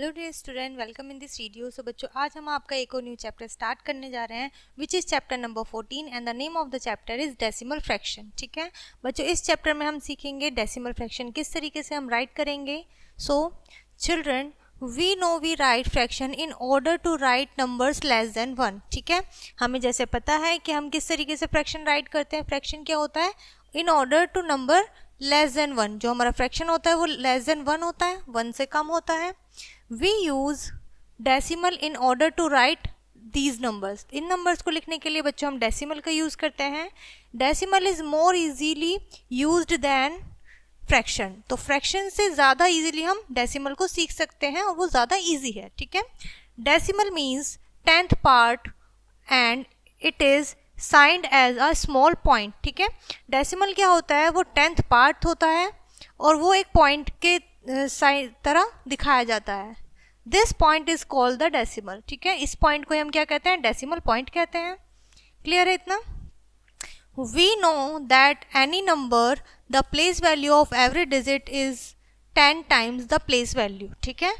Hello dear student, welcome in this video. So बच्चों, आज हम आपका एक और न्यू चैप्टर स्टार्ट करने जा रहे हैं which is chapter number 14 and the name of the chapter is decimal fraction. ठीक है बच्चों, इस चैप्टर में हम सीखेंगे डेसिमल फ्रैक्शन किस तरीके से हम राइट करेंगे। So children, we know we write fraction in order to write numbers less than 1। ठीक है, हमें जैसे पता है कि हम किस तरीके से फ्रैक्शन राइट करते हैं। फ्रैक्शन क्या होता है? In order to number less than 1। जो हमारा फ्रैक्शन होता है वो लेस देन 1 होता है, 1 से कम होता है। We use decimal in order to write these numbers। In numbers को लिखने के लिए बच्चों हम decimal का यूज़ करते हैं। decimal is more easily used than fraction। तो fraction से ज़्यादा easily हम decimal को सीख सकते हैं और वो ज़्यादा easy है। ठीक है, decimal means 10th part and it is signed as a small point। ठीक है, decimal क्या होता है? वो 10th part होता है और वो एक point के तरह दिखाया जाता है। This point is called the decimal. ठीक है, इस पॉइंट को हम क्या कहते हैं? डेसिमल पॉइंट कहते हैं। क्लियर है इतना? We know that any number the place value of every digit is 10 times the place value. ठीक है,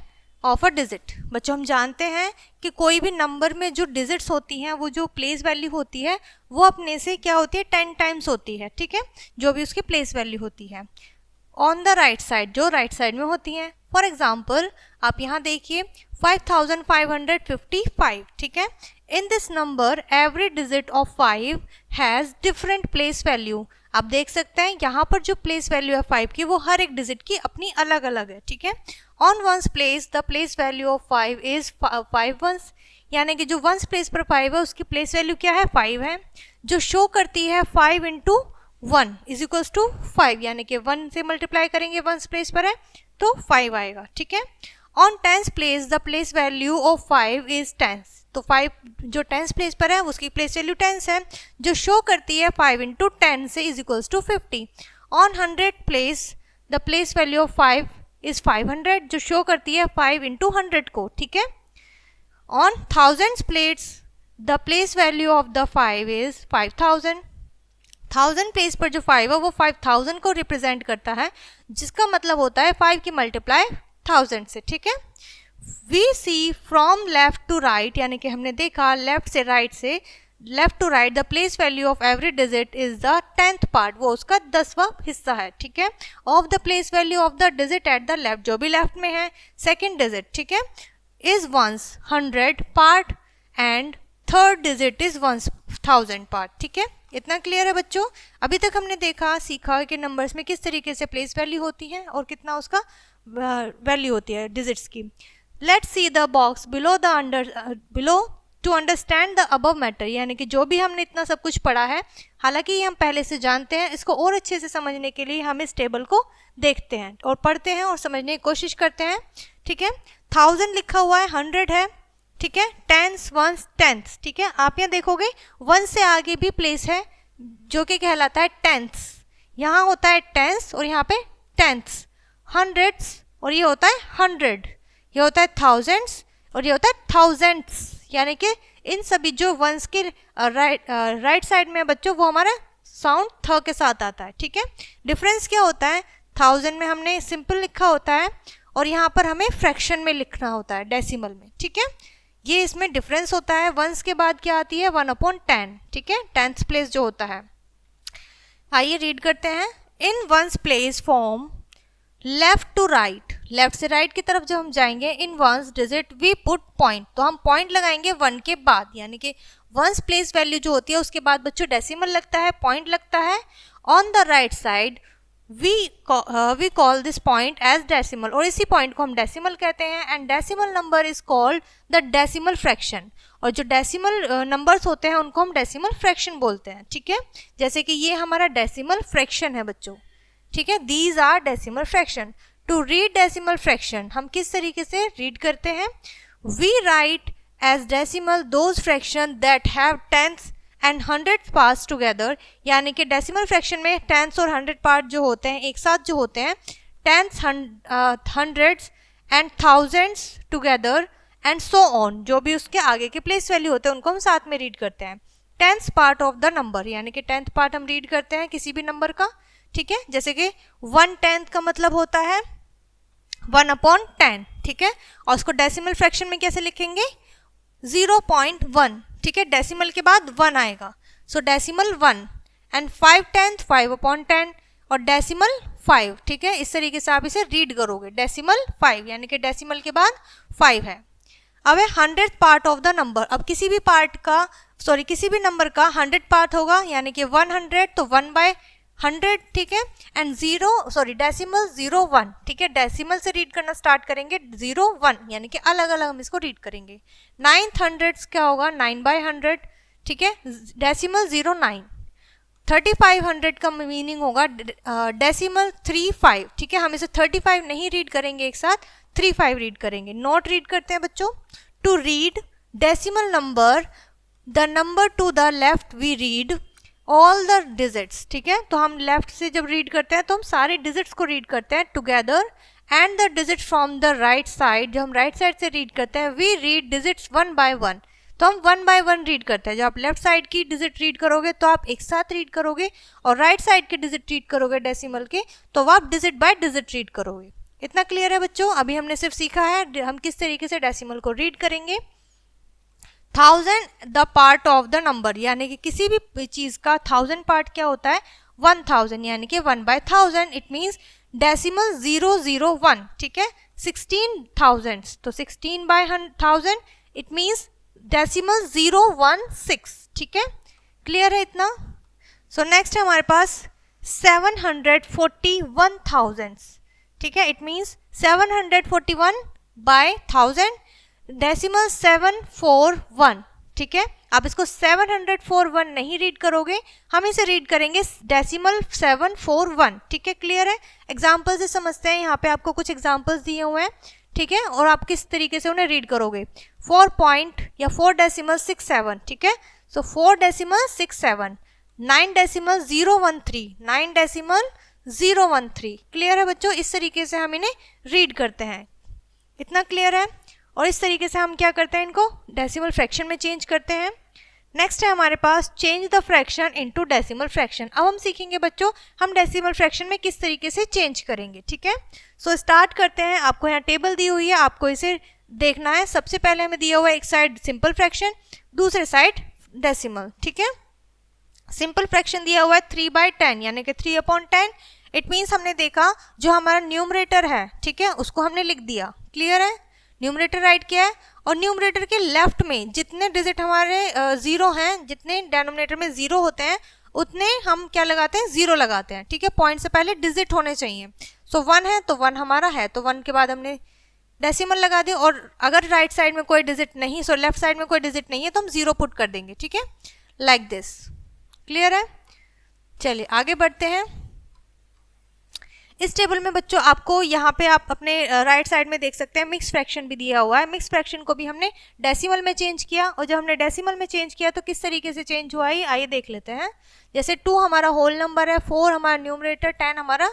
ऑफ अ डिजिट। बच्चों हम जानते हैं कि कोई भी नंबर में जो डिजिट्स होती हैं वो जो प्लेस वैल्यू होती है वो अपने से क्या होती है? 10 टाइम्स होती है। ठीक है, जो भी उसकी प्लेस वैल्यू होती है ऑन द राइट साइड, जो राइट साइड में होती हैं। फॉर एग्जाम्पल आप यहाँ देखिए 5555। ठीक है, in this number every digit of 5 has different place value. आप देख सकते हैं यहाँ पर जो प्लेस वैल्यू है 5 की वो हर एक डिजिट की अपनी अलग अलग है। ठीक है, on ones place the place value of 5 is 5 ones, यानी कि जो वंस प्लेस पर 5 है उसकी प्लेस वैल्यू क्या है? 5 है, जो शो करती है 5 इंटू 1 इज इक्वल्स टू 5, यानी कि 1 से मल्टीप्लाई करेंगे, 1 प्लेस पर है तो 5 आएगा। ठीक है, on 10th place the place value of 5 is 10। तो 5 जो 10th प्लेस पर है उसकी प्लेस वैल्यू 10 है, जो शो करती है 5 इंटू 10 से is equals to 50। On 100th place the place value of 5 is 500, जो शो करती है 5 इंटू 100 को। ठीक है, on 1000th place the place value of the 5 is 5000। 1000 place पर जो 5 है वो 5000 को रिप्रेजेंट करता है, जिसका मतलब होता है 5 की मल्टीप्लाई 1000 से। ठीक है, we see from left to right, यानी कि हमने देखा लेफ्ट से राइट से, left to right the place value of every digit is the 10th part, वो उसका 10वां हिस्सा है। ठीक है, ऑफ द प्लेस वैल्यू ऑफ द डिजिट एट द लेफ्ट, जो भी लेफ्ट में है सेकेंड डिजिट। ठीक है, is ones 100 part and third digit is ones 1000 part. ठीक है, इतना क्लियर है बच्चों? अभी तक हमने देखा सीखा कि नंबर्स में किस तरीके से प्लेस वैल्यू होती है और कितना उसका वैल्यू होती है डिजिट्स की। Let's see the box below to understand the above matter, यानी कि जो भी हमने इतना सब कुछ पढ़ा है, हालांकि ये हम पहले से जानते हैं, इसको और अच्छे से समझने के लिए हम इस टेबल को देखते हैं और पढ़ते हैं और समझने की कोशिश करते हैं। ठीक है, 1000 लिखा हुआ है, 100 है। ठीक है, टेंस, वंस, टेंथ्स। ठीक है, आप यहाँ देखोगे 1 से आगे भी प्लेस है जो कि कहलाता है टेंथ्स। यहाँ होता है टेंस और यहाँ पे टेंथ्स, हंड्रेड्स और ये होता है 100, ये होता है थाउजेंड्स और ये होता है थाउजेंड्स, यानी कि इन सभी जो वंस के राइट साइड में बच्चों वो हमारा साउंड थ के साथ आता है। ठीक है, डिफरेंस क्या होता है? 1000 में हमने सिंपल लिखा होता है और यहाँ पर हमें फ्रैक्शन में लिखना होता है, डेसिमल में। ठीक है, ये इसमें डिफरेंस होता है। वंस के बाद क्या आती है? 1/10। ठीक है, 10th प्लेस जो होता है। आइए रीड करते हैं। In ones place from left to right, left से राइट की तरफ जब हम जाएंगे, in ones digit we put point, तो हम पॉइंट लगाएंगे 1 के बाद, यानी कि वंस प्लेस वैल्यू जो होती है उसके बाद बच्चों डेसिमल लगता है, पॉइंट लगता है। On the right side we call this point as decimal, और इसी पॉइंट को हम डेसिमल कहते हैं। And decimal number is called the decimal fraction, और जो डेसिमल नंबर्स होते हैं उनको हम डेसिमल फ्रैक्शन बोलते हैं। ठीक है, जैसे कि ये हमारा डेसिमल फ्रैक्शन है बच्चों। ठीक है, these are decimal fraction. To read decimal fraction हम किस तरीके से रीड करते हैं? We write as decimal those fraction that have tenths and 100 parts together, यानी कि डेसिमल फ्रैक्शन में टेंथ्स और 100 पार्ट जो होते हैं एक साथ जो होते हैं, tenths, hundreds and thousands together and so on, जो भी उसके आगे के प्लेस वैल्यू होते हैं उनको हम साथ में रीड करते हैं। 10th part of the number, यानी कि 10th पार्ट हम रीड करते हैं किसी भी नंबर का। ठीक है, जैसे कि 1/10 का मतलब होता है 1/10, ठीक है। और उसको डेसिमल फ्रैक्शन में कैसे लिखेंगे? 0.1, ठीक है। डेसिमल के बाद 1 आएगा, सो डेसिमल 1 एंड 5/10 5/10 और डेसिमल 5, ठीक है। इस तरीके से आप इसे रीड करोगे, डेसिमल 5 यानी कि डेसिमल के बाद 5 है। अब है 100th part of the number. अब किसी भी नंबर का 100 पार्ट होगा यानी कि 100, तो 1/100, ठीक है। एंड डेसिमल 0-1, ठीक है। डेसिमल से रीड करना स्टार्ट करेंगे 0-1 यानी कि अलग अलग हम इसको रीड करेंगे। 900 क्या होगा? 9/100, ठीक है। डेसिमल 0-9। 3500 का मीनिंग होगा डेसिमल 3-5, ठीक है। हम इसे 35 नहीं रीड करेंगे एक साथ, 3-5 रीड करेंगे। नोट रीड करते हैं बच्चों। To read decimal number, the number to the left we read all the digits, ठीक है। तो हम लेफ्ट से जब रीड करते हैं तो हम सारे डिजिट्स को रीड करते हैं together, and the digit from the right side, जब हम राइट साइड से रीड करते हैं, वी रीड डिजिट्स 1 by 1, तो हम 1 by 1 रीड करते हैं। जब आप लेफ्ट साइड की डिजिट रीड करोगे तो आप एक साथ रीड करोगे, और राइट साइड के डिजिट रीड करोगे डेसिमल के, तो आप डिजिट बाय डिजिट रीड करोगे। इतना क्लियर है बच्चों? अभी हमने सिर्फ सीखा है हम किस तरीके से डेसिमल को रीड करेंगे। 1000 the part of the number, यानी कि किसी भी चीज का 1000 पार्ट क्या होता है? 1000, यानी कि 1/1000। इट मीन्स डेसिमल 001, ठीक है। 16,000, तो 16/1000 इट मीन्स डेसिमल 016, ठीक है। क्लियर है इतना? सो नेक्स्ट है हमारे पास 741,000, ठीक है। इट मीन्स 741/1000, डेसिमल 741, ठीक है। आप इसको 741 नहीं रीड करोगे, हम इसे रीड करेंगे डेसिमल 741, ठीक है। क्लियर है? एग्जाम्पल से समझते हैं। यहाँ पे आपको कुछ एग्जाम्पल्स दिए हुए हैं, ठीक है, और आप किस तरीके से उन्हें रीड करोगे। 4 पॉइंट या 4.67, ठीक है। सो 4.67, 9.013, 9.013। क्लियर है बच्चों? इस तरीके से हम इन्हें रीड करते हैं। इतना क्लियर है? और इस तरीके से हम क्या करते हैं, इनको डेसिमल फ्रैक्शन में चेंज करते हैं। नेक्स्ट है हमारे पास change the fraction into decimal fraction. अब हम सीखेंगे बच्चों हम डेसिमल फ्रैक्शन में किस तरीके से चेंज करेंगे, ठीक है। सो स्टार्ट करते हैं। आपको यहाँ टेबल दी हुई है, आपको इसे देखना है। सबसे पहले हमें दिया हुआ है एक साइड सिंपल फ्रैक्शन, दूसरे साइड डेसिमल, ठीक है। सिंपल फ्रैक्शन दिया हुआ है 3/10 यानी कि 3/10। इट मीन्स हमने देखा जो हमारा न्यूमरेटर है, ठीक है, उसको हमने लिख दिया। क्लियर है? न्यूमरेटर राइट किया है, और न्यूमरेटर के लेफ्ट में जितने डिजिट हमारे जीरो हैं, जितने डेनोमिनेटर में जीरो होते हैं, उतने हम क्या लगाते हैं? जीरो लगाते हैं, ठीक है। पॉइंट से पहले डिजिट होने चाहिए। सो 1 है तो 1 हमारा है, तो 1 के बाद हमने डेसिमल लगा दी। और अगर राइट साइड में कोई डिजिट नहीं, सो लेफ्ट साइड में कोई डिजिट नहीं है, तो हम 0 पुट कर देंगे, ठीक है, लाइक दिस। क्लियर है? चलिए आगे बढ़ते हैं। इस टेबल में बच्चों आपको यहाँ पे आप अपने राइट साइड में देख सकते हैं मिक्स फ्रैक्शन भी दिया हुआ है। मिक्स फ्रैक्शन को भी हमने डेसिमल में चेंज किया, और जब हमने डेसिमल में चेंज किया तो किस तरीके से चेंज हुआ है आइए देख लेते हैं। जैसे 2 हमारा होल नंबर है, 4 हमारा न्यूमरेटर, 10 हमारा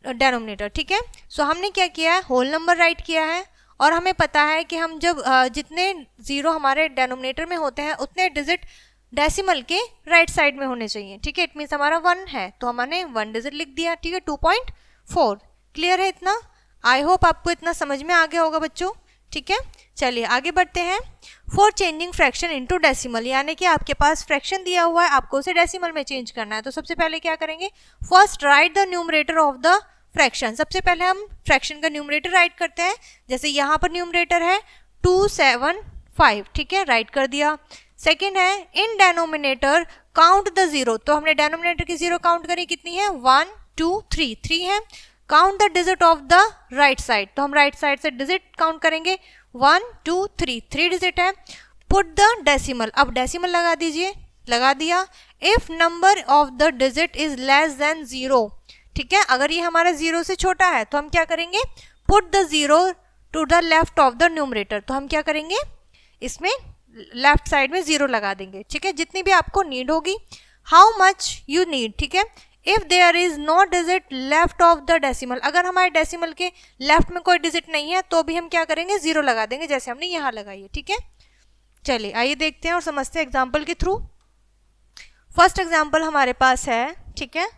डेनोमिनेटर, ठीक है। सो हमने क्या किया है? होल नंबर राइट किया है, और हमें पता है कि हम जब जितने जीरो हमारे डेनोमिनेटर में होते हैं उतने डिजिट डेसिमल के राइट साइड में होने चाहिए, ठीक है। इट मीन्स हमारा 1 है तो हमने 1 डिजिट लिख दिया, ठीक है, 2.4। क्लियर है इतना? आई होप आपको इतना समझ में आ गया होगा बच्चों, ठीक है। चलिए आगे बढ़ते हैं। For changing fraction into decimal, यानी कि आपके पास फ्रैक्शन दिया हुआ है, आपको उसे डेसिमल में चेंज करना है। तो सबसे पहले क्या करेंगे? First right the numerator of the fraction. सबसे पहले हम फ्रैक्शन का न्यूमरेटर राइट करते हैं। जैसे यहाँ पर न्यूमरेटर है 275, ठीक है, राइट कर दिया। सेकेंड है इन डेनोमिनेटर काउंट द जीरो, तो हमने डेनोमिनेटर की जीरो काउंट करी, कितनी है? 1 2 3, 3 है। Count the digit of the right side, तो हम राइट साइड से डिजिट काउंट करेंगे 1 2 3, 3 डिजिट है। पुट द डेसिमल, अब डेसिमल लगा दीजिए, लगा दिया। इफ नंबर ऑफ द डिजिट इज लेस देन 0, ठीक है, अगर ये हमारा 0 से छोटा है तो हम क्या करेंगे? Put the 0 to the left of the numerator, तो हम क्या करेंगे? इसमें लेफ्ट साइड में 0 लगा देंगे, ठीक है, जितनी भी आपको नीड होगी। हाउ मच यू नीड, ठीक है। If there is no digit left of the decimal, अगर हमारे डेसिमल के लेफ्ट में कोई डिजिट नहीं है तो भी हम क्या करेंगे? 0 लगा देंगे, जैसे हमने यहाँ लगाई है, ठीक है। चलिए आइए देखते हैं और समझते हैं एग्जाम्पल के थ्रू। फर्स्ट एग्जाम्पल हमारे पास है, ठीक है,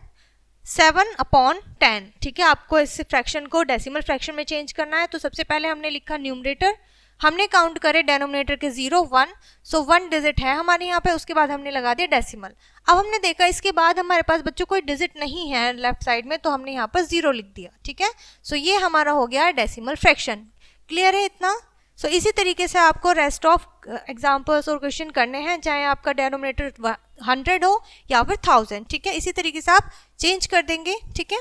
7/10, ठीक है। आपको इस फ्रैक्शन को डेसिमल फ्रैक्शन में चेंज करना है, तो सबसे पहले हमने लिखा न्यूमरेटर, हमने काउंट करे डेनोमिनेटर के 0 1, सो 1 डिजिट है हमारे यहाँ पे, उसके बाद हमने लगा दिया डेसिमल। अब हमने देखा इसके बाद हमारे पास बच्चों कोई डिजिट नहीं है लेफ्ट साइड में, तो हमने यहाँ पर 0 लिख दिया, ठीक है। सो ये हमारा हो गया डेसिमल फ्रैक्शन। क्लियर है इतना? सो इसी तरीके से आपको रेस्ट ऑफ एग्जाम्पल्स और क्वेश्चन करने हैं, चाहे आपका डेनोमिनेटर 100 हो या फिर 1000, ठीक है। इसी तरीके से आप चेंज कर देंगे, ठीक है।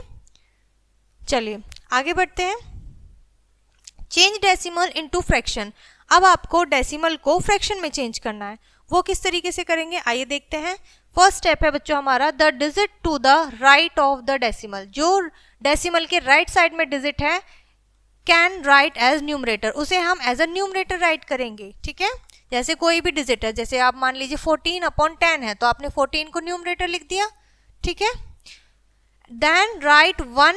चलिए आगे बढ़ते हैं। Change decimal into fraction. अब आपको डेसिमल को फ्रैक्शन में चेंज करना है, वो किस तरीके से करेंगे आइए देखते हैं। फर्स्ट स्टेप है बच्चों हमारा the digit to the right of the decimal. जो डेसिमल के राइट साइड में डिजिट है कैन राइट एज न्यूमरेटर, उसे हम एज अ न्यूमरेटर राइट करेंगे, ठीक है। जैसे कोई भी डिजिट है, जैसे आप मान लीजिए 14/10 है, तो आपने 14 को न्यूमरेटर लिख दिया, ठीक है। Then write 1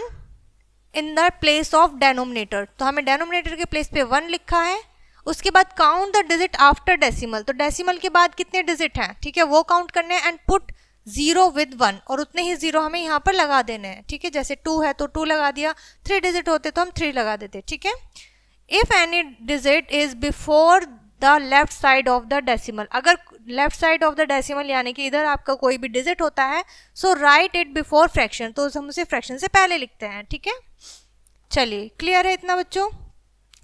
in the place of denominator, तो हमें डेनोमिनेटर के प्लेस पे 1 लिखा है। उसके बाद count the digit after decimal, तो डेसिमल के बाद कितने डिजिट हैं, ठीक है, वो काउंट करने हैं। एंड पुट 0 विद 1, और उतने ही 0 हमें यहाँ पर लगा देने हैं, ठीक है। जैसे 2 है तो 2 लगा दिया, 3 डिजिट होते तो हम 3 लगा देते, ठीक है। If any digit is before the left side of the decimal, अगर left side of the decimal यानी कि इधर आपका कोई भी डिजिट होता है, so write it before fraction, तो हम उसे फ्रैक्शन से पहले लिखते हैं, ठीक है। चलिए क्लियर है इतना बच्चों?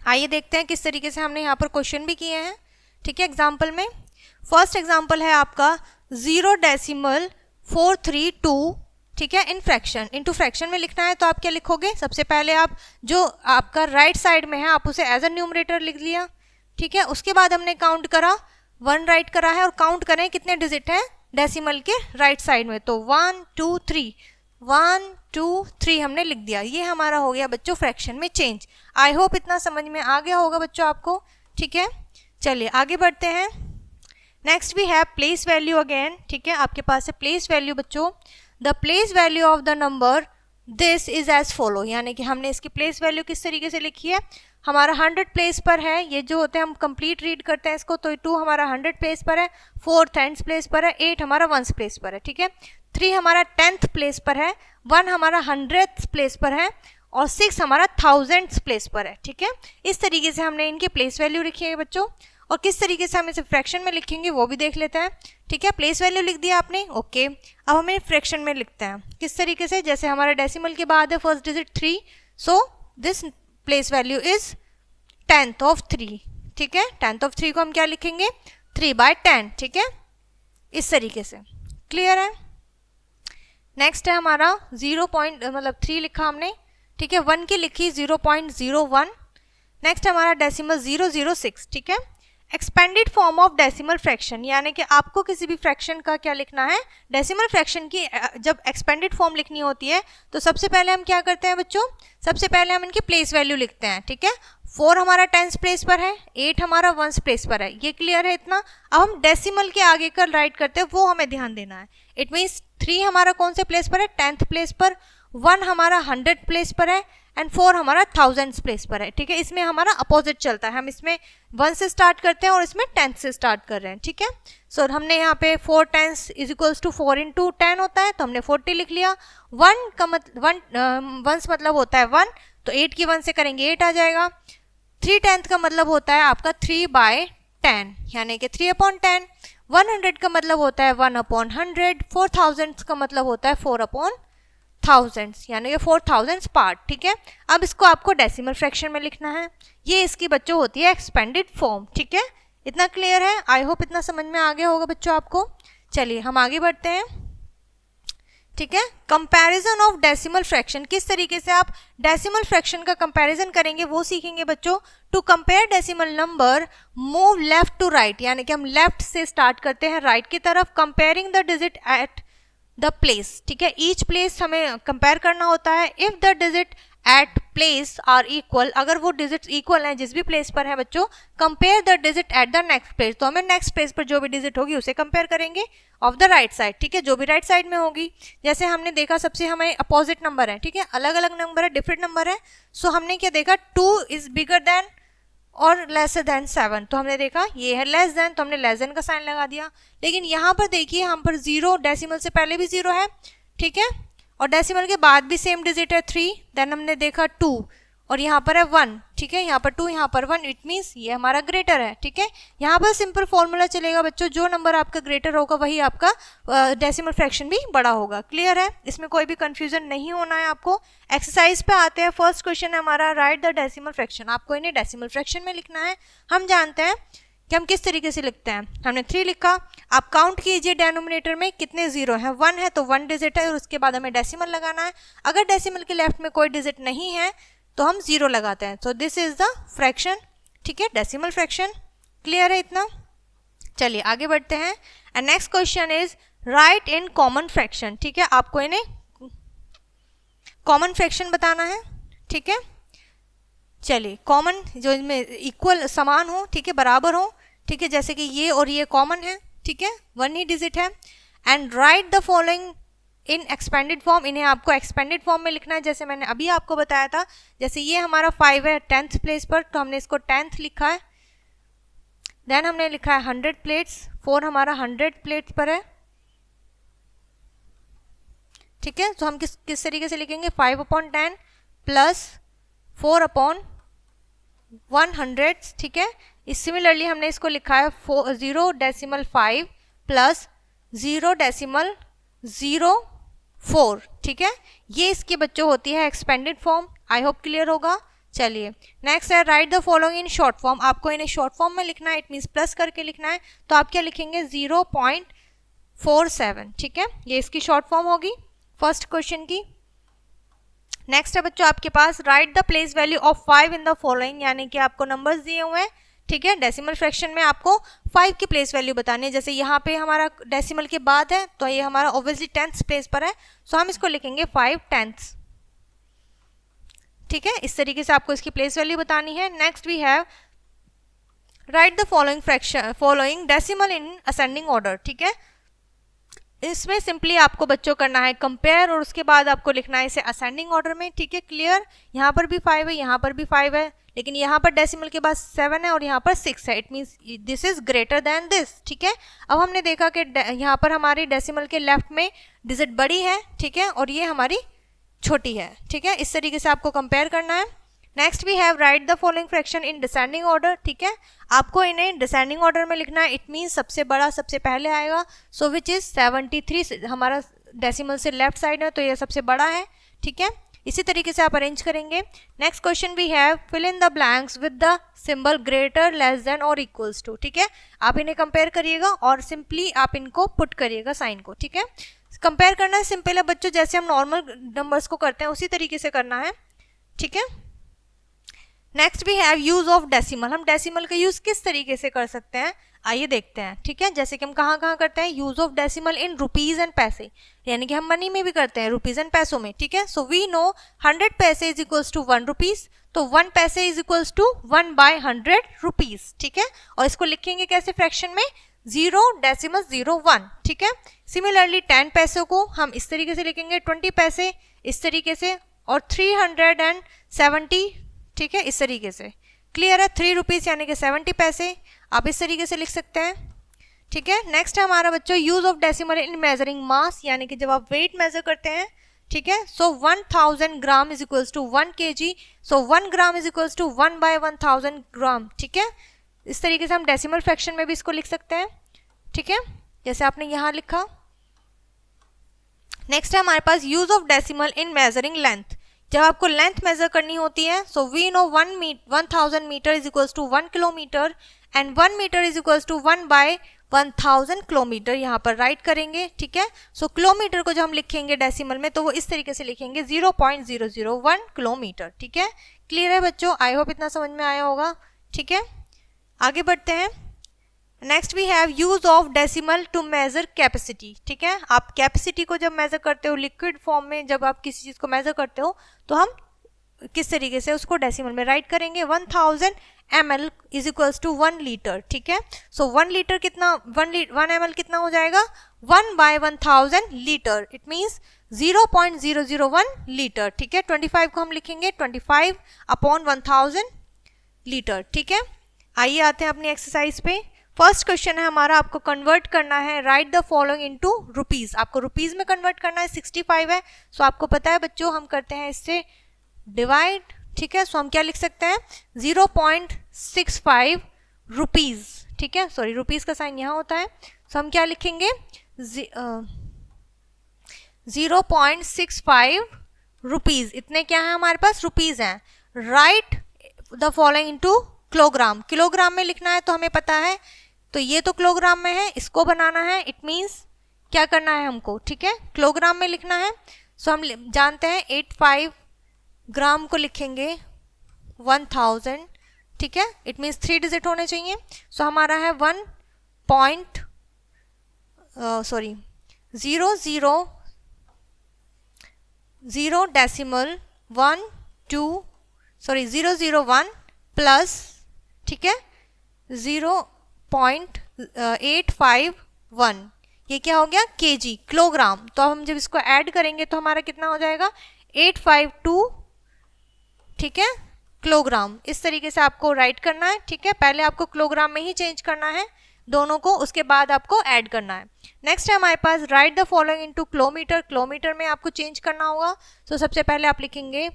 आइए देखते हैं किस तरीके से हमने यहाँ पर क्वेश्चन भी किए हैं, ठीक है। एग्जाम्पल में फर्स्ट एग्जाम्पल है आपका 0.432, ठीक है, इन फ्रैक्शन इनटू फ्रैक्शन में लिखना है। तो आप क्या लिखोगे, सबसे पहले आप जो आपका राइट साइड में है आप उसे एज अ न्यूमरेटर लिख लिया, ठीक है। उसके बाद हमने काउंट करा 1 राइट करा है, और काउंट करें कितने डिजिट हैं डेसिमल के राइट साइड में, तो 1 2 3 1 2 3 हमने लिख दिया। ये हमारा हो गया बच्चों फ्रैक्शन में चेंज। आई होप इतना समझ में आ गया होगा बच्चों आपको, ठीक है। चलिए आगे बढ़ते हैं। Next we have place value again, ठीक है। आपके पास है प्लेस वैल्यू बच्चों। The place value of the number this is as follow, यानी कि हमने इसकी प्लेस वैल्यू किस तरीके से लिखी है। हमारा 100 प्लेस पर है, ये जो होते हैं हम कंप्लीट रीड करते हैं इसको, तो 2 हमारा 100 प्लेस पर है, 4 10th प्लेस पर है, 8 हमारा 1st प्लेस पर है, ठीक है। 3 हमारा 10th प्लेस पर है, 1 हमारा 100th प्लेस पर है, और 6 हमारा 1000th प्लेस पर है, ठीक है। इस तरीके से हमने इनकी प्लेस वैल्यू लिखी है बच्चों, और किस तरीके से हम इसे फ्रैक्शन में लिखेंगे वो भी देख लेते हैं, ठीक है। प्लेस वैल्यू लिख दिया आपने, ओके। अब हमें फ्रैक्शन में लिखते हैं किस तरीके से, जैसे हमारा डेसिमल के बाद है first digit 3, so this place value is 10th of 3, ठीक है। 10th of 3 को हम क्या लिखेंगे 3/10, ठीक है, इस तरीके से। क्लियर है? नेक्स्ट है हमारा 3 लिखा हमने, ठीक है। 1 की लिखी 0.01। नेक्स्ट हमारा डेसिमल 006, ठीक है। Expanded form of decimal fraction, यानी कि आपको किसी भी फ्रैक्शन का क्या लिखना है, डेसिमल फ्रैक्शन की जब एक्सपेंडेड फॉर्म लिखनी होती है तो सबसे पहले हम क्या करते हैं बच्चों, सबसे पहले हम इनकी प्लेस वैल्यू लिखते हैं, ठीक है। 4 हमारा 10th प्लेस पर है, 8 हमारा 1st प्लेस पर है, ये क्लियर है इतना। अब हम डेसिमल के आगे का राइट करते हैं, वो हमें ध्यान देना है। इट मीन्स 3 हमारा कौन से प्लेस पर है, 10th प्लेस पर, 1 हमारा 100th प्लेस पर है, एंड 4 हमारा 1000th प्लेस पर है, ठीक है। इसमें हमारा अपोजिट चलता है, हम इसमें 1 से स्टार्ट करते हैं और इसमें 10th से स्टार्ट कर रहे हैं, ठीक है। सो हमने यहाँ पे 4 10 इज इक्वल्स टू 4 × 10 होता है, तो हमने 40 लिख लिया। 1 का वंस मतलब होता है 1, तो 8 की 1 से करेंगे 8 आ जाएगा। 3 10th का मतलब होता है आपका 3/10, यानी कि 3/10। 100 का मतलब होता है 1/100। 4000 का मतलब होता है 4/1000, यानी कि 4000 पार्ट, ठीक है। अब इसको आपको डेसिमल फ्रैक्शन में लिखना है, ये इसकी बच्चों होती है एक्सपेंडेड फॉर्म, ठीक है। इतना क्लियर है? आई होप इतना समझ में आ गया होगा बच्चों आपको। चलिए हम आगे बढ़ते हैं, ठीक है। कंपैरिजन ऑफ डेसिमल फ्रैक्शन, किस तरीके से आप डेसिमल फ्रैक्शन का कंपैरिजन करेंगे वो सीखेंगे बच्चों। To compare decimal number move left to right, यानी कि हम लेफ्ट से स्टार्ट करते हैं राइट की तरफ। Comparing the digit eight the place, ठीक है। ईच प्लेस हमें कंपेयर करना होता है। If the digit at place are equal, अगर वो डिजिट इक्वल हैं जिस भी प्लेस पर है बच्चों, compare the digit at the next place, तो हमें नेक्स्ट प्लेस पर जो भी डिजिट होगी उसे कंपेयर करेंगे ऑफ द राइट साइड, ठीक है, जो भी राइट साइड में होगी। जैसे हमने देखा सबसे हमें अपोजिट नंबर है, ठीक है, अलग अलग नंबर है, डिफरेंट नंबर है। सो हमने क्या देखा, 2 इज बिगर देन और लेसर देन 7, तो हमने देखा ये है लेस देन, तो हमने लेस देन का साइन लगा दिया। लेकिन यहाँ पर देखिए हम पर 0 डेसिमल से पहले भी 0 है, ठीक है, और डेसिमल के बाद भी सेम डिजिट है 3, देन हमने देखा 2 और यहाँ पर है 1, ठीक है, यहाँ पर 2 यहाँ पर 1, इट मीन्स ये हमारा ग्रेटर है, ठीक है। यहाँ पर सिंपल फॉर्मूला चलेगा बच्चों, जो नंबर आपका ग्रेटर होगा वही आपका डेसिमल फ्रैक्शन भी बड़ा होगा। क्लियर है, इसमें कोई भी कंफ्यूजन नहीं होना है आपको। एक्सरसाइज पे आते हैं। फर्स्ट क्वेश्चन है हमारा, राइट द डेसिमल फ्रैक्शन। आपको इन्हें डेसिमल फ्रैक्शन में लिखना है। हम जानते हैं कि हम किस तरीके से लिखते हैं। हमने 3 लिखा, आप काउंट कीजिए डेनोमिनेटर में कितने जीरो हैं। 1 है तो 1 डिजिट है और उसके बाद हमें डेसिमल लगाना है। अगर डेसिमल के लेफ्ट में कोई डिजिट नहीं है तो हम 0 लगाते हैं। So this is the fraction, ठीक है, डेसिमल फ्रैक्शन। क्लियर है इतना? चलिए आगे बढ़ते हैं। And next question is right in common fraction, ठीक है, आपको इन्हें कॉमन फ्रैक्शन बताना है, ठीक है। चलिए कॉमन जो इनमें इक्वल समान हो, ठीक है, बराबर हो, ठीक है, जैसे कि ये और ये कॉमन है, ठीक है, 1 ही डिजिट है। And right the following in expanded form, इन्हें आपको एक्सपेंडेड फॉर्म में लिखना है, जैसे मैंने अभी आपको बताया था। जैसे ये हमारा 5 है 10th प्लेस पर, तो हमने इसको 10th लिखा है। देन हमने लिखा है 100 प्लेट्स, 4 हमारा 100 प्लेट्स पर है, ठीक है। तो हम किस तरीके से लिखेंगे, 5/10 प्लस 4/100, ठीक है। सिमिलरली हमने इसको लिखा है 0.5 प्लस 0.04, ठीक है। ये इसकी बच्चों होती है expanded form. I hope clear होगा। चलिए नेक्स्ट है write the following in short form. आपको इन्हें शॉर्ट फॉर्म में लिखना है, इट मीन्स प्लस करके लिखना है। तो आप क्या लिखेंगे, 0.47, ठीक है, ये इसकी शॉर्ट फॉर्म होगी फर्स्ट क्वेश्चन की। नेक्स्ट है बच्चों आपके पास write the place value of 5 in the following, यानी कि आपको नंबर्स दिए हुए हैं, ठीक है। डेसिमल फ्रैक्शन में आपको 5 की प्लेस वैल्यू बतानी है। जैसे यहाँ पे हमारा डेसिमल के बाद है तो ये हमारा ऑब्वियसली 10th प्लेस पर है, सो हम इसको लिखेंगे 5/10, ठीक है। इस तरीके से आपको इसकी प्लेस वैल्यू बतानी है। Next we have write the following fraction following decimal in ascending order, ठीक है। इसमें सिंपली आपको बच्चों करना है कंपेयर और उसके बाद आपको लिखना है इसे असेंडिंग ऑर्डर में, ठीक है। क्लियर, यहाँ पर भी 5 है, यहाँ पर भी 5 है, लेकिन यहाँ पर डेसिमल के बाद 7 है और यहाँ पर 6 है, it means this is greater than this, ठीक है। अब हमने देखा कि यहाँ पर हमारी डेसिमल के लेफ्ट में डिजिट बड़ी है, ठीक है, और ये हमारी छोटी है, ठीक है। इस तरीके से आपको कंपेयर करना है। Next we have write the following fraction in descending order, ठीक है। आपको इन्हें डिसेंडिंग ऑर्डर में लिखना है, इट मीन्स सबसे बड़ा सबसे पहले आएगा। सो विच इज 73 हमारा डेसिमल से लेफ्ट साइड है तो ये सबसे बड़ा है, ठीक है। इसी तरीके से आप अरेंज करेंगे। Next question we have fill in the blanks with the symbol greater less than और इक्वल्स टू, ठीक है। आप इन्हें कंपेयर करिएगा और सिंपली आप इनको पुट करिएगा साइन को, ठीक है। कंपेयर करना है सिंपल है बच्चों, जैसे हम नॉर्मल नंबर्स को करते हैं उसी तरीके से करना है, ठीक है। Next we have use of decimal. हम डेसिमल का यूज किस तरीके से कर सकते हैं, आइए देखते हैं, ठीक है। जैसे कि हम कहाँ कहाँ करते हैं, use of decimal in rupees and पैसे, यानी कि हम मनी में भी करते हैं, रुपीज एंड पैसों में, ठीक है। सो वी नो 100 पैसे इज इक्वल्स टू 1 रुपीज, तो 1 पैसे इज इक्वल्स टू 1/100 रुपीज, ठीक है। और इसको लिखेंगे कैसे फ्रैक्शन में, 0.01, ठीक है। सिमिलरली 10 पैसों को हम इस तरीके से लिखेंगे, 20 पैसे इस तरीके से, और 370, ठीक है, इस तरीके से। क्लियर है, 3 रुपीज यानी कि 70 पैसे आप इस तरीके से लिख सकते हैं, ठीक है। नेक्स्ट है हमारा बच्चों use of decimal in measuring mass, यानी कि जब आप वेट मेजर करते हैं, ठीक है। So 1000 gram is equals to 1 kg, so 1 gram is equals to 1/1000 gram, ठीक है। इस तरीके से हम डेसिमल फ्रैक्शन में भी इसको लिख सकते हैं, ठीक है, जैसे आपने यहाँ लिखा। नेक्स्ट है हमारे पास use of decimal in measuring length. जब आपको लेंथ मेजर करनी होती है, so we know 1000 metre is equals to 1 kilometre and 1 metre is equals to 1/1000 kilometre, यहाँ पर राइट करेंगे, ठीक है। सो किलोमीटर को जब हम लिखेंगे डेसिमल में तो वो इस तरीके से लिखेंगे 0.001 किलोमीटर, ठीक है। क्लियर है बच्चों, आई होप इतना समझ में आया होगा, ठीक है। आगे बढ़ते हैं। Next we have use of decimal to measure capacity, ठीक है। आप कैपेसिटी को जब मेजर करते हो लिक्विड फॉर्म में, जब आप किसी चीज को मेजर करते हो तो हम किस तरीके से उसको डेसिमल में राइट करेंगे, 1000 ml is equals to 1 litre, ठीक है। सो 1 लीटर कितना, 1 ml कितना हो जाएगा, 1/1000 लीटर, इट मीन्स 0.001 लीटर, ठीक है। 25 को हम लिखेंगे 25/1000 लीटर, ठीक है। आइए आते हैं अपनी एक्सरसाइज पे। फर्स्ट क्वेश्चन है हमारा, आपको कन्वर्ट करना है, write the following into rupees. आपको रुपीस में कन्वर्ट करना है, 65 है, सो आपको पता है बच्चों हम करते हैं इससे डिवाइड, ठीक है। सो हम क्या लिख सकते हैं, 0.65 रुपीज, ठीक है, सॉरी रुपीज का साइन यहाँ होता है, सो हम क्या लिखेंगे 0.65 रुपीज, इतने क्या है हमारे पास रुपीज हैं। Write the following into kilogram, kilogram में लिखना है तो हमें पता है, तो ये तो किलोग्राम में है, इसको बनाना है, इट मीन्स क्या करना है हमको, ठीक है, किलोग्राम में लिखना है। सो हम जानते हैं 85 ग्राम को लिखेंगे 1000, ठीक है, इट मीन्स 3 डिजिट होने चाहिए। सो हमारा है 0.1 प्लस, ठीक है, 0.851, ये क्या हो गया केजी, किलोग्राम। तो हम जब इसको ऐड करेंगे तो हमारा कितना हो जाएगा 852, ठीक है, किलोग्राम। इस तरीके से आपको राइट करना है, ठीक है, पहले आपको किलोग्राम में ही चेंज करना है दोनों को, उसके बाद आपको ऐड करना है। नेक्स्ट है हमारे पास write the following into kilometre, kilometre में आपको चेंज करना होगा। तो सबसे पहले आप लिखेंगे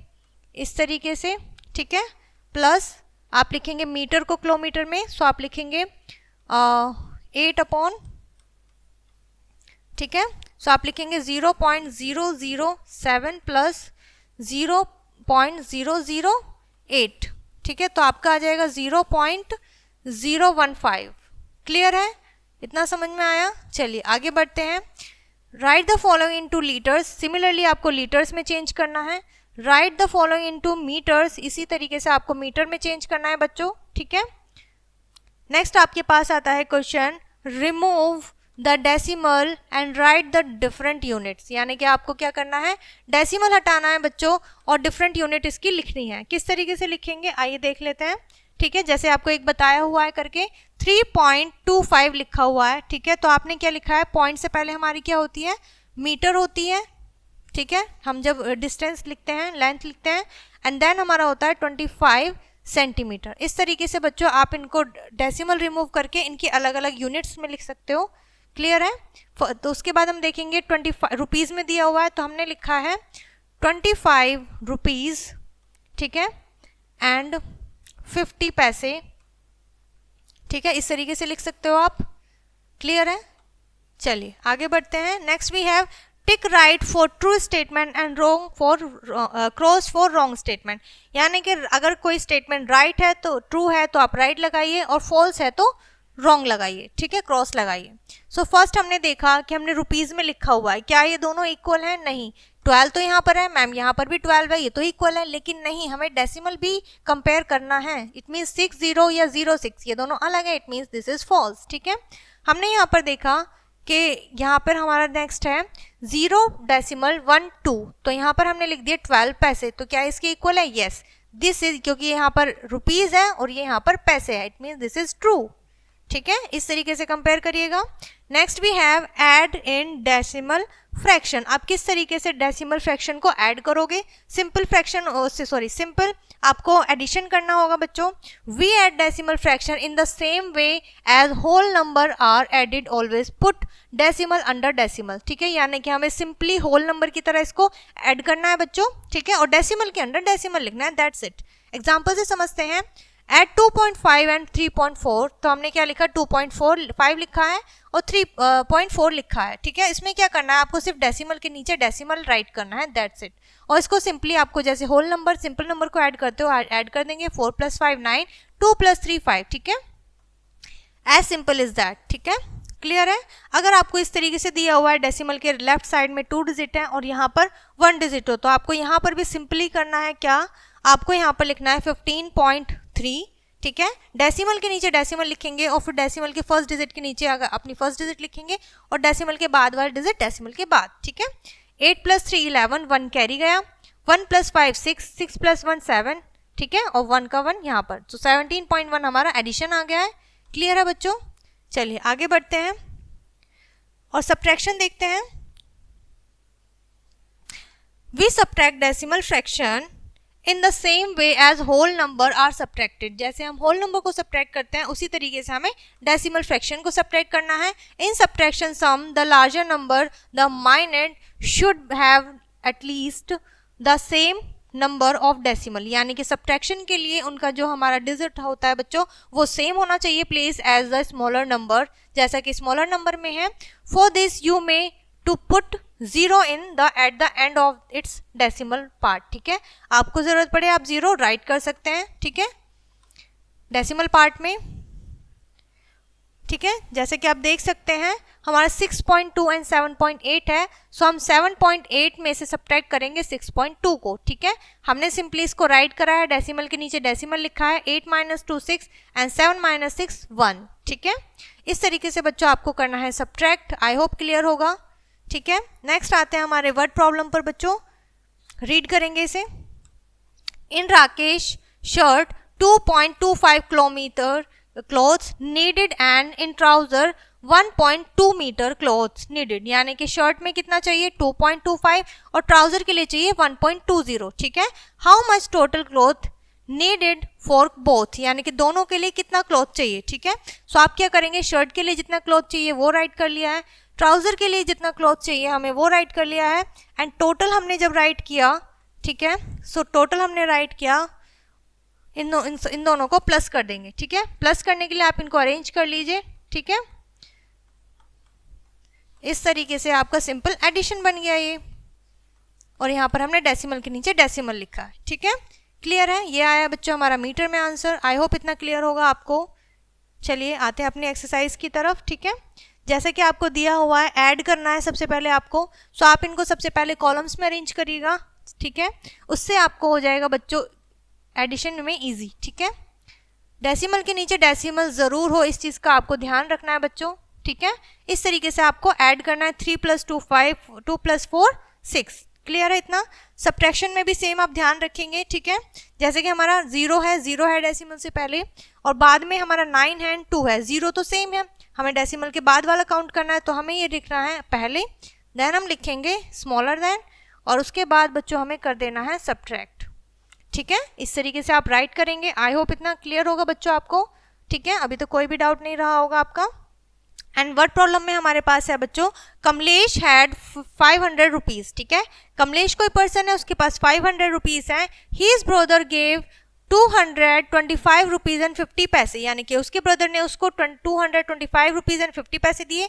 इस तरीके से, ठीक है, प्लस आप लिखेंगे मीटर को किलोमीटर में, सो आप लिखेंगे 8 ठीक है, सो आप लिखेंगे 0.007 प्लस 0.008, ठीक है, तो आपका आ जाएगा 0.015। क्लियर है, इतना समझ में आया। चलिए आगे बढ़ते हैं। Write the following into litres, similarly आपको लीटर्स में चेंज करना है। Write the following into metres, इसी तरीके से आपको मीटर में चेंज करना है बच्चों, ठीक है। नेक्स्ट आपके पास आता है question, remove the decimal and right the different units, यानी कि आपको क्या करना है, डेसिमल हटाना है बच्चों और डिफरेंट यूनिट इसकी लिखनी है। किस तरीके से लिखेंगे आइए देख लेते हैं, ठीक है, जैसे आपको एक बताया हुआ है करके 3.25 लिखा हुआ है, ठीक है, तो आपने क्या लिखा है, पॉइंट से पहले हमारी क्या होती है, मीटर होती है, ठीक है, हम जब डिस्टेंस लिखते हैं, लेंथ लिखते हैं, एंड देन हमारा होता है 25 सेंटीमीटर। इस तरीके से बच्चों आप इनको डेसिमल रिमूव करके इनकी अलग अलग यूनिट्स में लिख सकते हो। क्लियर है। तो उसके बाद हम देखेंगे 25 रुपीज़ में दिया हुआ है, तो हमने लिखा है 25 रुपीज़, ठीक है, एंड 50 पैसे, ठीक है, इस तरीके से लिख सकते हो आप। क्लियर है। चलिए आगे बढ़ते हैं। Next we have tick right for true statement and wrong for cross for wrong statement, यानी कि अगर कोई स्टेटमेंट राइट है तो ट्रू है तो आप राइट लगाइए और फॉल्स है तो रॉन्ग लगाइए, ठीक है, क्रॉस लगाइए। सो फर्स्ट हमने देखा कि हमने रुपीज़ में लिखा हुआ है, क्या ये दोनों इक्वल है, नहीं, 12 तो यहाँ पर है मैम, यहाँ पर भी 12 है, ये तो इक्वल है, लेकिन नहीं, हमें डेसिमल भी कंपेयर करना है। इट मीन्स 60 या 06 ये दोनों अलग है, it means this is false, ठीक है। हमने यहाँ पर देखा कि यहाँ पर हमारा नेक्स्ट है 0.12, तो यहाँ पर हमने लिख दिया 12 पैसे, तो क्या इसके इक्वल है, यस दिस इज, क्योंकि यहाँ पर रुपीज़ है और ये यहाँ पर पैसे है, it means this is true, ठीक है, इस तरीके से कंपेयर करिएगा। Next we have add in decimal fraction, आप किस तरीके से डेसिमल फ्रैक्शन को ऐड करोगे, सिंपल फ्रैक्शन सिंपल आपको एडिशन करना होगा बच्चों। We add decimal fraction in the same way as whole number are added, always put decimal under decimal, ठीक है, यानी कि हमें सिंपली होल नंबर की तरह इसको ऐड करना है बच्चों, ठीक है, और डेसिमल के अंडर डेसिमल लिखना है, दैट्स इट। एग्जाम्पल से समझते हैं। एट 2.5 एंड 3.4, तो हमने क्या लिखा, 2.45 लिखा है और 3.4 लिखा है, ठीक है, इसमें क्या करना है, आपको सिर्फ डेसिमल के नीचे डेसिमल राइट करना है, दैट्स इट। और इसको सिंपली आपको जैसे होल नंबर सिंपल नंबर को ऐड करते हो, ऐड कर देंगे, 4 + 5 9, 2 + 3 5, ठीक है, एज सिंपल इज दैट, ठीक है। क्लियर है। अगर आपको इस तरीके से दिया हुआ है डेसिमल के लेफ्ट साइड में 2 डिजिट है और यहाँ पर 1 डिजिट हो, तो आपको यहाँ पर भी सिंपली करना है, क्या आपको यहाँ पर लिखना है 15.3, ठीक है, डेसिमल के नीचे डेसिमल लिखेंगे और फिर डेसिमल के फर्स्ट डिजिट के नीचे अगर अपनी फर्स्ट डिजिट लिखेंगे और डेसिमल के बाद वाला डिजिट डेसिमल के बाद, ठीक है। 8 + 3 11, 1 कैरी गया, 1 + 5 6, 6 + 1 7, ठीक है, और 1 का 1 यहाँ पर, तो 17.1 हमारा एडिशन आ गया है। क्लियर है बच्चों। चलिए आगे बढ़ते हैं और सब्ट्रैक्शन देखते हैं। We subtract decimal fraction in the same way as whole number are subtracted, जैसे हम होल नंबर को सब्ट्रैक्ट करते हैं उसी तरीके से हमें डेसिमल फ्रैक्शन को सब्ट्रैक्ट करना है. In subtraction sum the larger number the minor should have at least the same number of decimal, यानी कि सब्ट्रैक्शन के लिए उनका जो हमारा डिजिट होता है बच्चों वो सेम होना चाहिए place as the smaller number, जैसा कि स्मॉलर नंबर में है. For this you may to put 0 in the at the end of its decimal part. ठीक है, आपको जरूरत पड़े आप 0 राइट कर सकते हैं. ठीक है, डेसिमल पार्ट में. ठीक है, जैसे कि आप देख सकते हैं हमारा 6.2 एंड 7.8 है, सो हम 7.8 में से सब्ट्रैक्ट करेंगे 6.2 को. ठीक है, हमने सिंपली इसको राइट करा है, डेसिमल के नीचे डेसिमल लिखा है. 8 माइनस 2 6 एंड 7 माइनस 6 1. ठीक है, इस तरीके से बच्चों आपको करना है सब्ट्रैक्ट. आई होप क्लियर होगा. ठीक है, नेक्स्ट आते हैं हमारे वर्ड प्रॉब्लम पर बच्चों. रीड करेंगे इसे. In Rakesh shirt 2.25 kilometre clothes needed and in trouser 1.2 metre clothes needed, यानी कि शर्ट में कितना चाहिए 2.25 और ट्राउजर के लिए चाहिए 1.20. ठीक है, how much total cloth needed for both, यानी कि दोनों के लिए कितना क्लॉथ चाहिए. ठीक है, सो आप क्या करेंगे, शर्ट के लिए जितना क्लॉथ चाहिए वो राइट कर लिया है, ट्राउजर के लिए जितना क्लॉथ चाहिए हमें वो राइट कर लिया है, एंड टोटल हमने जब राइट किया, ठीक है, सो टोटल हमने राइट किया, इन दोनों को प्लस कर देंगे. ठीक है, प्लस करने के लिए आप इनको अरेंज कर लीजिए. ठीक है, इस तरीके से आपका सिंपल एडिशन बन गया ये, और यहाँ पर हमने डेसिमल के नीचे डेसिमल लिखा है. ठीक है, क्लियर है. ये आया बच्चों हमारा मीटर में आंसर. आई होप इतना क्लियर होगा आपको. चलिए आते हैं अपनी एक्सरसाइज की तरफ. ठीक है, जैसे कि आपको दिया हुआ है ऐड करना है सबसे पहले आपको, सो आप इनको सबसे पहले कॉलम्स में अरेंज करिएगा. ठीक है, उससे आपको हो जाएगा बच्चों एडिशन में इजी. ठीक है, डेसिमल के नीचे डेसिमल ज़रूर हो, इस चीज़ का आपको ध्यान रखना है बच्चों. ठीक है, इस तरीके से आपको ऐड करना है. 3 + 2 5, 2 + 4 6. क्लियर है इतना. सब्ट्रैक्शन में भी सेम आप ध्यान रखेंगे. ठीक है, जैसे कि हमारा 0 है डेसिमल से पहले, और बाद में हमारा 9 है एंड 2 है. 0 तो सेम है, हमें डेसिमल के बाद वाला काउंट करना है, तो हमें ये लिखना है पहले, देन हम लिखेंगे स्मॉलर देन, और उसके बाद बच्चों हमें कर देना है सब्ट्रैक्ट. ठीक है, इस तरीके से आप राइट करेंगे. आई होप इतना क्लियर होगा बच्चों आपको. ठीक है, अभी तो कोई भी डाउट नहीं रहा होगा आपका. एंड वर्ड प्रॉब्लम में हमारे पास है बच्चों, कमलेश हैड 500 रुपीज़. ठीक है, कमलेश कोई पर्सन है, उसके पास 500 रुपीज़ है. His brother gave 225 rupees and 50 पैसे, यानी कि उसके ब्रदर ने उसको 225 रुपीज़ एंड 50 पैसे दिए.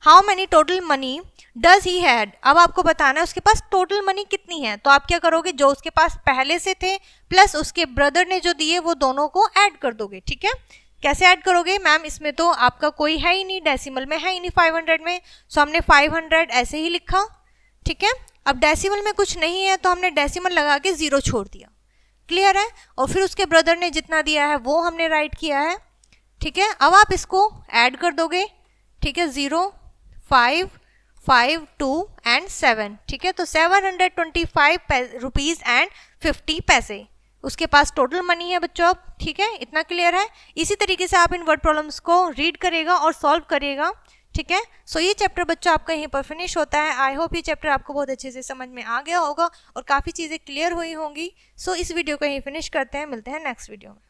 How many total money does he had. अब आपको बताना है उसके पास टोटल मनी कितनी है. तो आप क्या करोगे, जो उसके पास पहले से थे प्लस उसके ब्रदर ने जो दिए वो दोनों को ऐड कर दोगे. ठीक है, कैसे ऐड करोगे मैम, इसमें तो आपका कोई है ही नहीं, डेसिमल में है ही नहीं 500 में, सो हमने 500 ऐसे ही लिखा. ठीक है, अब डेसिमल में कुछ नहीं है तो हमने डेसिमल लगा के 0 छोड़ दिया. क्लियर है, और फिर उसके ब्रदर ने जितना दिया है वो हमने राइट किया है. ठीक है, अब आप इसको ऐड कर दोगे. ठीक है, 0 5 5 2 एंड 7. ठीक है, तो 725 रुपीज़ एंड 50 पैसे उसके पास टोटल मनी है बच्चों. अब ठीक है, इतना क्लियर है. इसी तरीके से आप इन वर्ड प्रॉब्लम्स को रीड करेगा और सॉल्व करेगा. ठीक है, सो ये चैप्टर बच्चों आपका यहीं पर फिनिश होता है. आई होप ये चैप्टर आपको बहुत अच्छे से समझ में आ गया होगा और काफ़ी चीज़ें क्लियर हुई होंगी. सो इस वीडियो को यहीं फिनिश करते हैं, मिलते हैं नेक्स्ट वीडियो में.